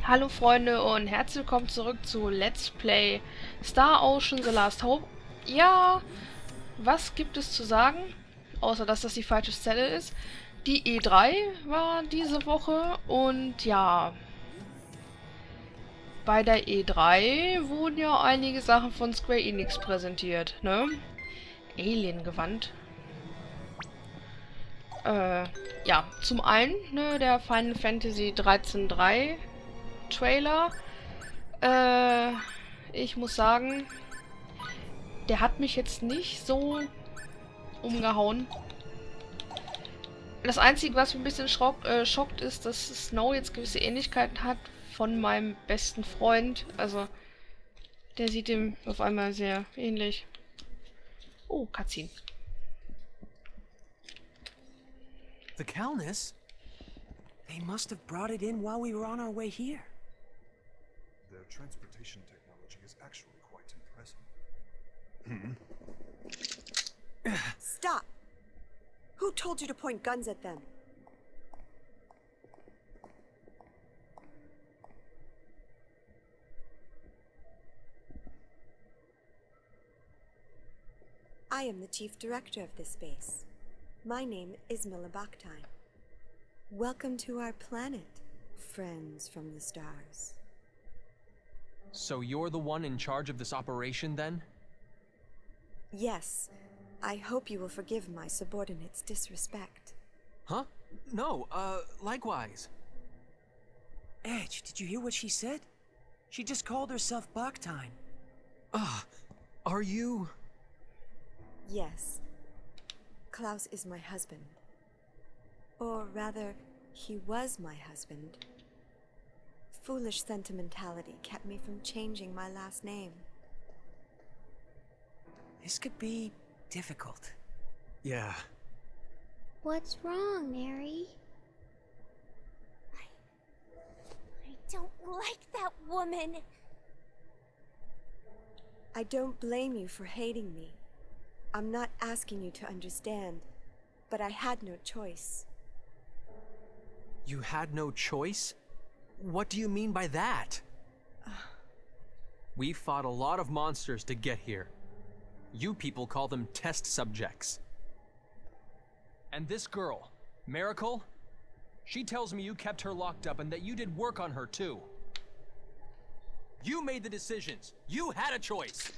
Hallo Freunde und herzlich willkommen zurück zu Let's Play Star Ocean The Last Hope. Ja, was gibt es zu sagen? Außer, dass das die falsche Stelle ist. Die E3 war diese Woche und ja, bei der E3 wurden ja einige Sachen von Square Enix präsentiert, ne? Alien-Gewand. Ja, zum einen, ne, der Final Fantasy 13.3 Trailer. Ich muss sagen, der hat mich jetzt nicht so umgehauen. Das Einzige, was mich ein bisschen schockt, ist, dass Snow jetzt gewisse Ähnlichkeiten hat von meinem besten Freund. Also, der sieht ihm auf einmal sehr ähnlich. Oh, Cutscene. The Calnus? They must have brought it in while we were on our way here. Their transportation technology is actually quite impressive. Stop! Who told you to point guns at them? I am the chief director of this base. My name is Mila Bachstein. Welcome to our planet, friends from the stars. So you're the one in charge of this operation, then? Yes, I hope you will forgive my subordinate's disrespect. Huh? No, likewise. Edge, did you hear what she said? She just called herself Bachstein. Are you... Yes. Klaus is my husband. Or rather, he was my husband. Foolish sentimentality kept me from changing my last name. This could be difficult. Yeah. What's wrong, Mary? I don't like that woman. I don't blame you for hating me. I'm not asking you to understand, but I had no choice. You had no choice? What do you mean by that? We fought a lot of monsters to get here. You people call them test subjects. And this girl, Miracle, she tells me you kept her locked up and that you did work on her too. You made the decisions. You had a choice.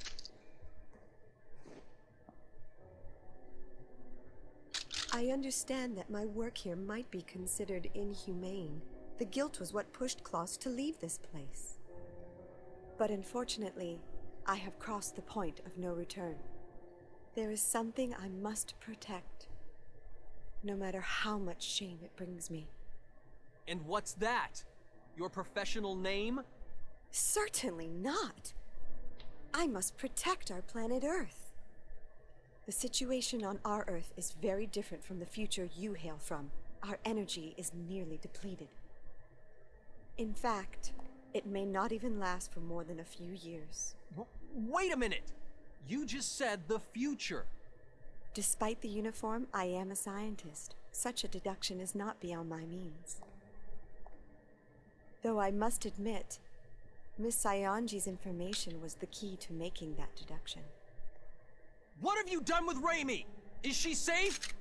I understand that my work here might be considered inhumane. The guilt was what pushed Klaus to leave this place. But unfortunately, I have crossed the point of no return. There is something I must protect, no matter how much shame it brings me. And what's that? Your professional name? Certainly not. I must protect our planet Earth. The situation on our Earth is very different from the future you hail from. Our energy is nearly depleted. In fact, it may not even last for more than a few years. Wait a minute! You just said the future. Despite the uniform, I am a scientist. Such a deduction is not beyond my means. Though I must admit, Miss Saionji's information was the key to making that deduction. What have you done with Raimi? Is she safe?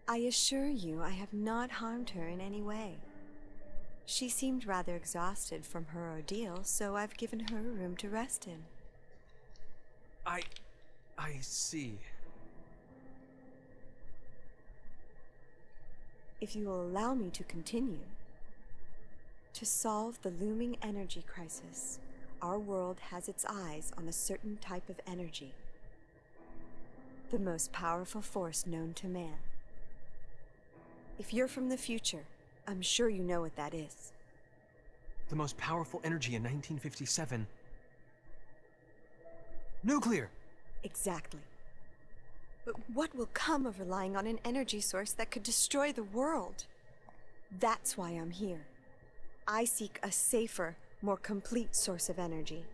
I assure you I have not harmed her in any way. She seemed rather exhausted from her ordeal, so I've given her a room to rest in. I see. If you will allow me to continue. To solve the looming energy crisis, our world has its eyes on a certain type of energy. The most powerful force known to man. If you're from the future, I'm sure you know what that is. The most powerful energy in 1957. Nuclear! Exactly. But what will come of relying on an energy source that could destroy the world? That's why I'm here. I seek a safer, more complete source of energy.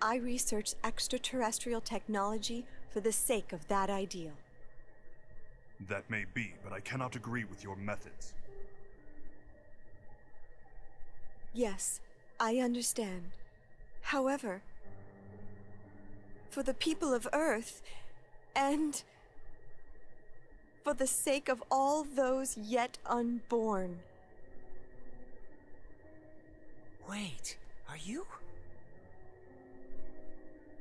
I research extraterrestrial technology for the sake of that ideal. That may be, but I cannot agree with your methods. Yes, I understand. However, for the people of Earth, and for the sake of all those yet unborn. Wait, are you?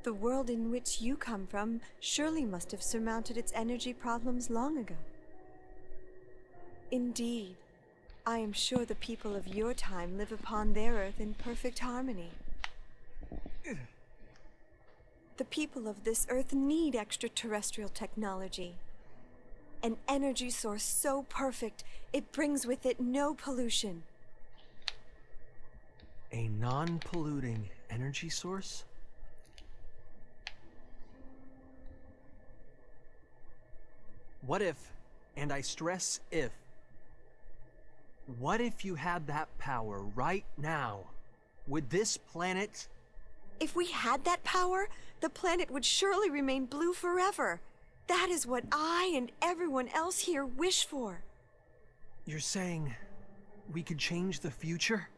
The world in which you come from surely must have surmounted its energy problems long ago. Indeed, I am sure the people of your time live upon their Earth in perfect harmony. The people of this Earth need extraterrestrial technology. An energy source so perfect, it brings with it no pollution. A non-polluting energy source? What if, and I stress if, what if you had that power right now? Would this planet... If we had that power, the planet would surely remain blue forever. That is what I and everyone else here wish for. You're saying we could change the future?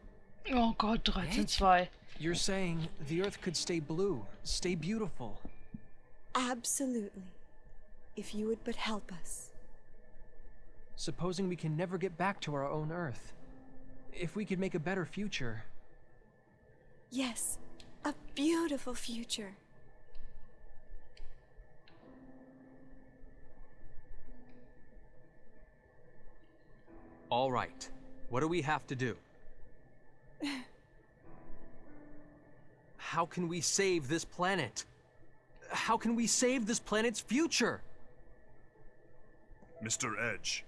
Oh Gott, 13-2. You're saying the Earth could stay blue, stay beautiful. Absolutely. If you would but help us. Supposing we can never get back to our own Earth. If we could make a better future. Yes, a beautiful future. All right. What do we have to do? How can we save this planet? How can we save this planet's future? Mr. Edge,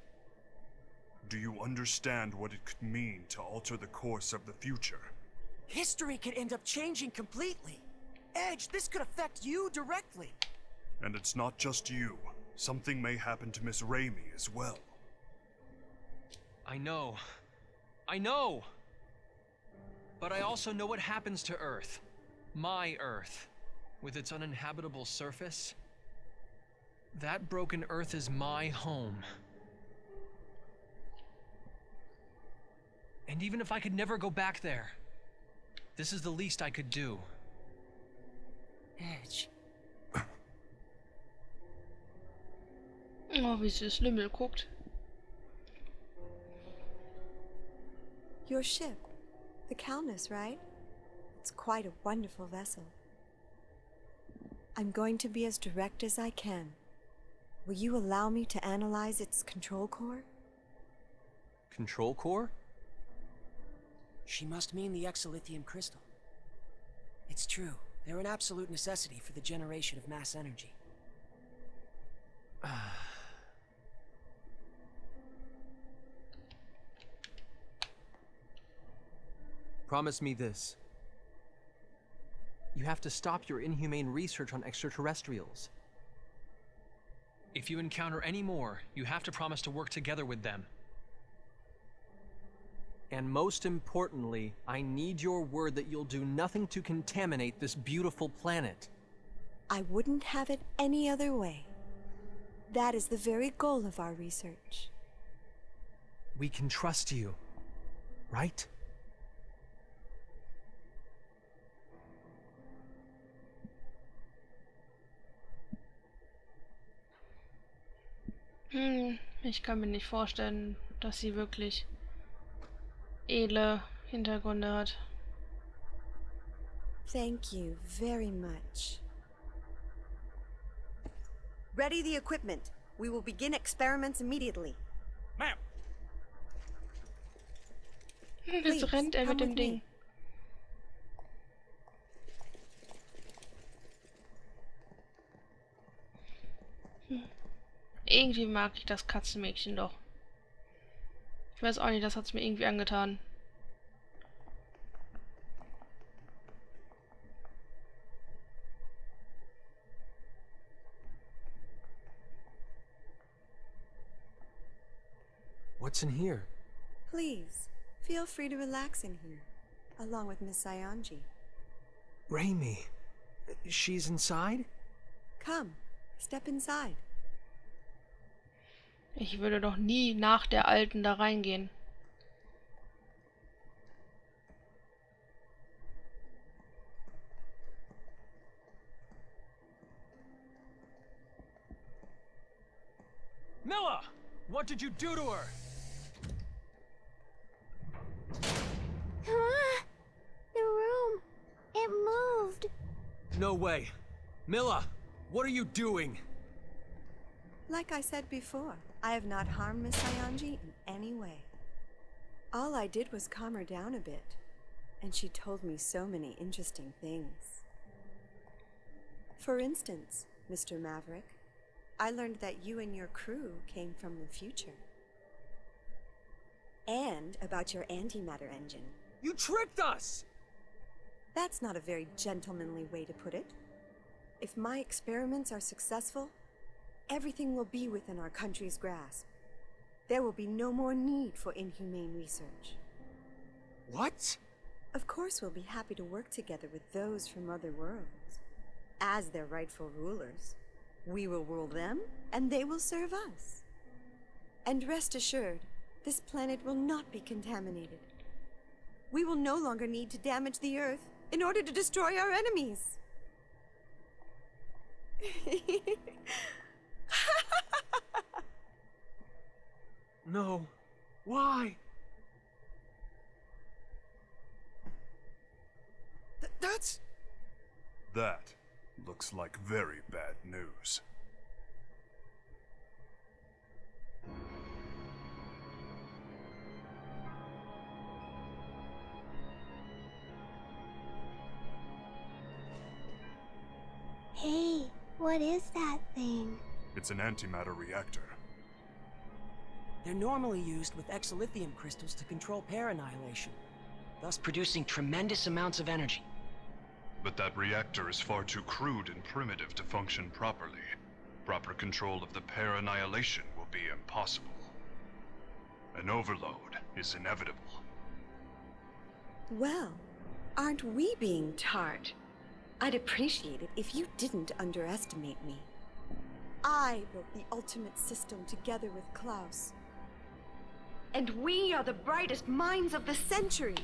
do you understand what it could mean to alter the course of the future? History could end up changing completely. Edge, this could affect you directly. And it's not just you. Something may happen to Miss Raimi as well. I know. I know! But I also know what happens to Earth. My Earth. With its uninhabitable surface. That broken Earth is my home. And even if I could never go back there, this is the least I could do. Edge. Oh, wie süß Lümmel guckt. Your ship, the Calnus, right? It's quite a wonderful vessel. I'm going to be as direct as I can. Will you allow me to analyze its control core? Control core? She must mean the exolithium crystal. It's true. They're an absolute necessity for the generation of mass energy. Promise me this. You have to stop your inhumane research on extraterrestrials. If you encounter any more, you have to promise to work together with them. And most importantly, I need your word that you'll do nothing to contaminate this beautiful planet. I wouldn't have it any other way. That is the very goal of our research. We can trust you, right? Ich kann mir nicht vorstellen, dass sie wirklich edle Hintergründe hat. Thank you very much. Ready the equipment. We will begin experiments immediately. Ma'am! Jetzt rennt er mit dem Ding. Irgendwie mag ich das Katzenmädchen doch. Ich weiß auch nicht, das hat's mir irgendwie angetan. What's in here? Please, feel free to relax in here, along with Miss Saionji. Raimi. She's inside? Come, step inside. Ich würde doch nie nach der Alten da reingehen. What did you do to her? The room. It moved. No way. Milla, what are you doing? Like I said before, I have not harmed Miss Sayanji in any way. All I did was calm her down a bit, and she told me so many interesting things. For instance, Mr. Maverick, I learned that you and your crew came from the future. And about your antimatter engine. You tricked us! That's not a very gentlemanly way to put it. If my experiments are successful, everything will be within our country's grasp. There will be no more need for inhumane research. What? Of course, we'll be happy to work together with those from other worlds. As their rightful rulers, we will rule them, and they will serve us. And rest assured, this planet will not be contaminated. We will no longer need to damage the Earth in order to destroy our enemies. No. Why? That's... That looks like very bad news. Hey, what is that thing? It's an antimatter reactor. They're normally used with exilithium crystals to control pair annihilation, thus producing tremendous amounts of energy. But that reactor is far too crude and primitive to function properly. Proper control of the pair annihilation will be impossible. An overload is inevitable. Well, aren't we being tart? I'd appreciate it if you didn't underestimate me. I built the ultimate system together with Klaus. And we are the brightest minds of the century.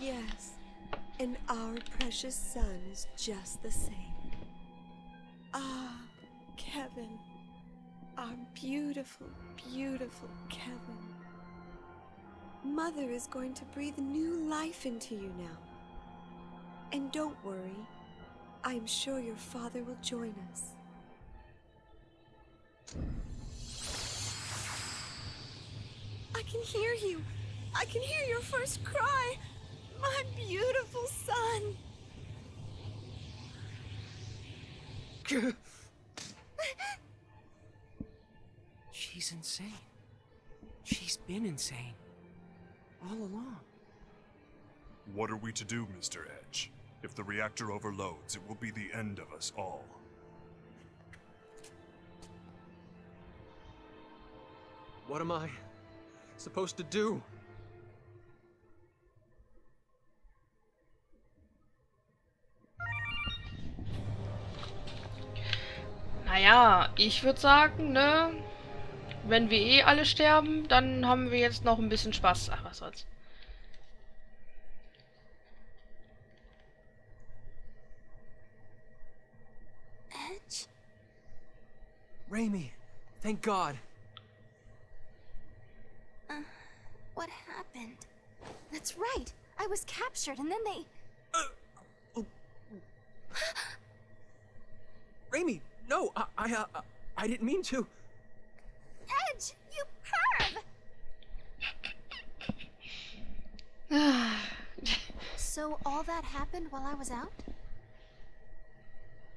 Yes, and our precious son is just the same. Ah, Kevin. Our beautiful, beautiful Kevin. Mother is going to breathe new life into you now. And don't worry, I'm sure your father will join us. I can hear you. I can hear your first cry. My beautiful son. She's insane. She's been insane. All along. What are we to do, Mr. Edge? If the reactor overloads, it will be the end of us all. What am I supposed to do? Naja, ich würde sagen, ne? Wenn wir eh alle sterben, dann haben wir jetzt noch ein bisschen Spaß. Ach, was soll's. Edge? Raimi, thank God. What happened? That's right. I was captured and then they... Raimi, no, I didn't mean to. Edge, you perv! So all that happened while I was out?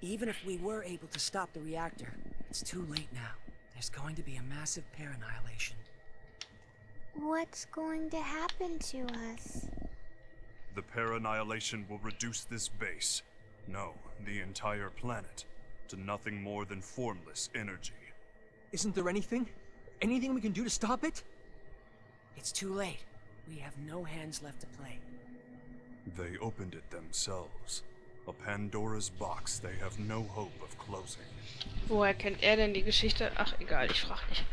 Even if we were able to stop the reactor, it's too late now. There's going to be a massive pair annihilation. What's going to happen to us? The pair annihilation will reduce this base, no, the entire planet, to nothing more than formless energy. Isn't there anything we can do to stop it? It's too late. We have no hands left to play. They opened it themselves. A Pandora's box they have no hope of closing. Woher kennt er denn die Geschichte? Ach, egal, ich frag nicht.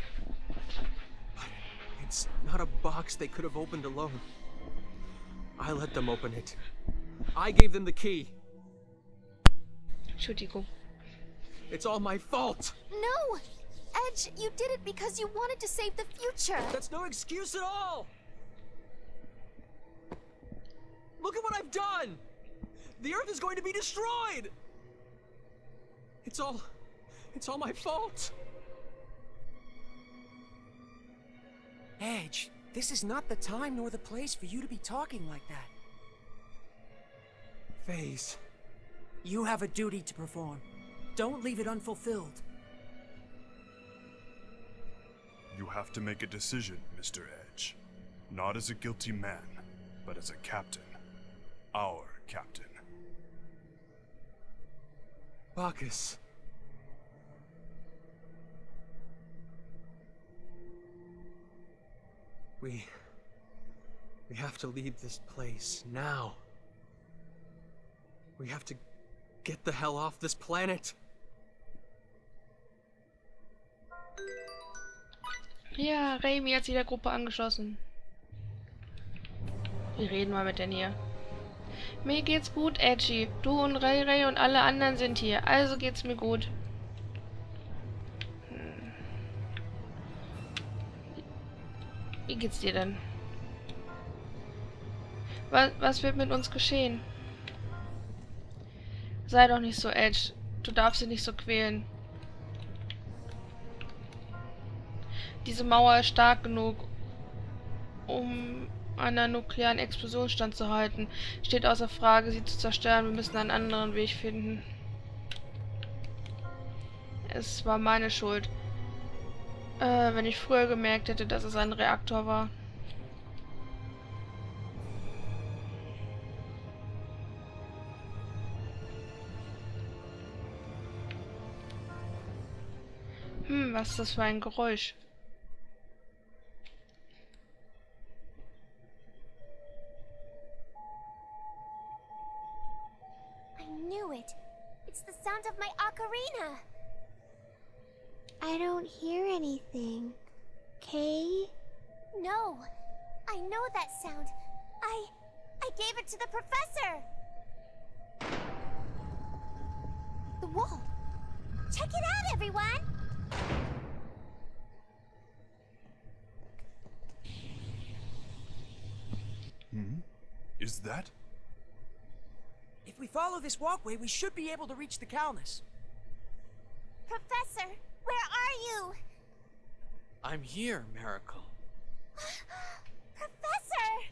It's not a box they could have opened alone. I let them open it. I gave them the key. Entschuldigung. It's all my fault. No! Edge, you did it because you wanted to save the future. That's no excuse at all! Look at what I've done! The Earth is going to be destroyed! It's all my fault. Edge, this is not the time nor the place for you to be talking like that. Phase. You have a duty to perform. Don't leave it unfulfilled. You have to make a decision, Mr. Edge. Not as a guilty man, but as a captain. Our captain. Bacchus. We have to leave this place now. We have to get the hell off this planet. Ja, Raimi hat sich der Gruppe angeschlossen. Wie reden wir mit denn hier? Mir geht's gut, Edgy. Du und Ray Ray und alle anderen sind hier. Also geht's mir gut. Wie geht's dir denn? Was wird mit uns geschehen? Sei doch nicht so, Edge. Du darfst sie nicht so quälen. Diese Mauer ist stark genug, um einer nuklearen Explosion standzuhalten. Steht außer Frage, sie zu zerstören. Wir müssen einen anderen Weg finden. Es war meine Schuld. Wenn ich früher gemerkt hätte, dass es ein Reaktor war. Was ist das für ein Geräusch? I knew it. It's the sound of my ocarina. I don't hear anything. Kay? No. I know that sound. I gave it to the professor. The wall. Check it out, everyone. Is that? If we follow this walkway, we should be able to reach the Calnus. Professor, where are you? I'm here, Miracle. Professor!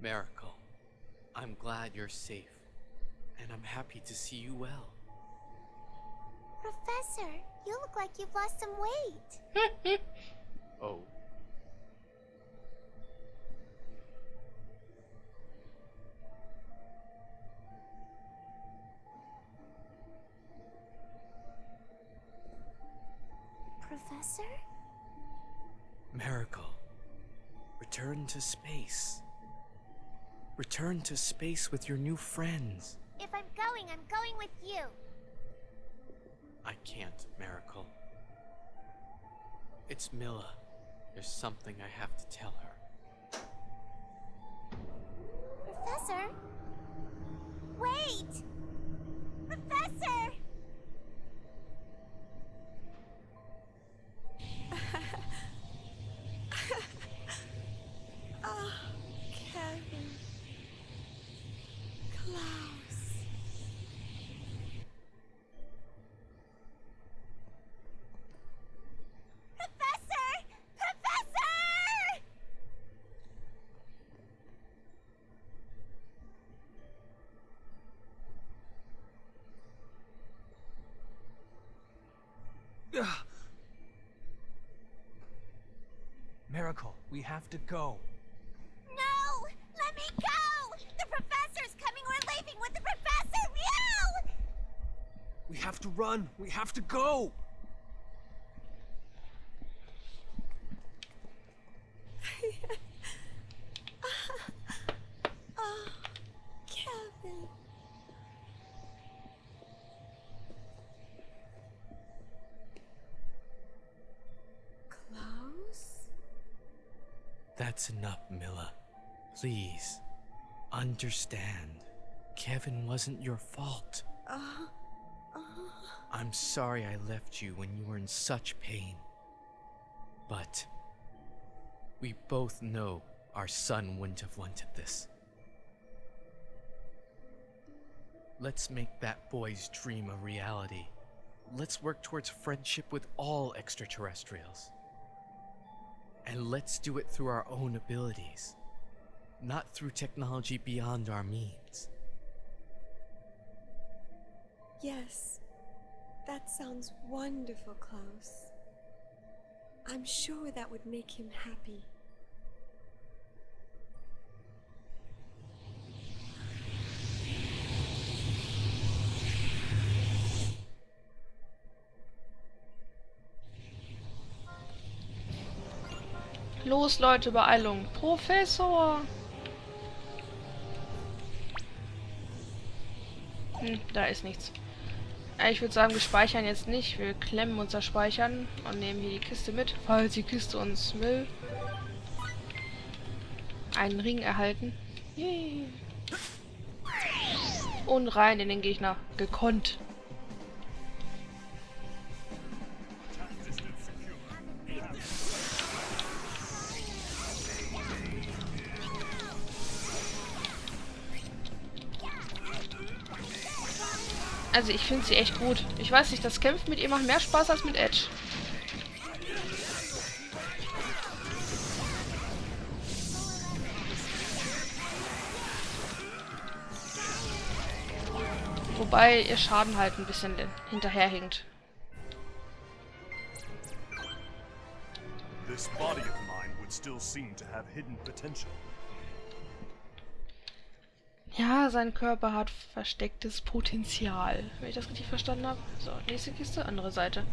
Miracle, I'm glad you're safe, and I'm happy to see you well. Professor, you look like you've lost some weight. Oh. Professor? Miracle, return to space. Return to space with your new friends. If I'm going with you. I can't, Miracle. It's Milla. There's something I have to tell her. Professor? Wait! Professor! Oh, Kevin. Klaus. Professor! Professor! Miracle, we have to go. No! Let me go! The professor's coming! We're leaving with the professor! No! We have to run. We have to go. Oh, Kevin. Klaus? That's enough, Milla. Please, understand. Kevin wasn't your fault. I'm sorry I left you when you were in such pain. But we both know our son wouldn't have wanted this. Let's make that boy's dream a reality. Let's work towards friendship with all extraterrestrials. And let's do it through our own abilities, not through technology beyond our means. Yes, that sounds wonderful, Klaus. I'm sure that would make him happy. Los, Leute, Beeilung. Professor! Da ist nichts. Ich würde sagen, wir speichern jetzt nicht. Wir klemmen unser Speichern und nehmen hier die Kiste mit, falls die Kiste uns will. Einen Ring erhalten. Yay. Und rein in den Gegner. Gekonnt. Also ich finde sie echt gut. Ich weiß nicht, das Kämpfen mit ihr macht mehr Spaß als mit Edge. Wobei ihr Schaden halt ein bisschen hinterherhinkt. This body of mine would still seem to have hidden potential. Ja, sein Körper hat verstecktes Potenzial. Wenn ich das richtig verstanden habe. So, nächste Kiste, andere Seite.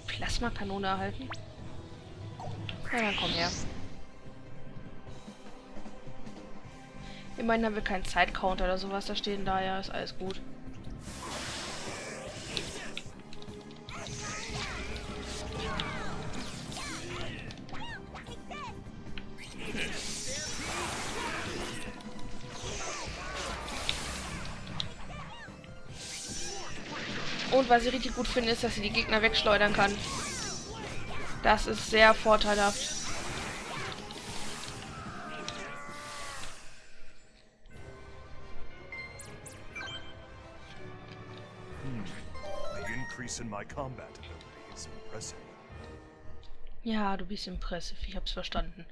Plasmakanone erhalten. Na dann komm her. Immerhin haben wir keinen Zeitcounter oder sowas da stehen, daher ist alles gut. Und was ich richtig gut finde, ist, dass sie die Gegner wegschleudern kann. Das ist sehr vorteilhaft. The increase in my combat ability is impressive. Ja, du bist impressive. Ich hab's verstanden.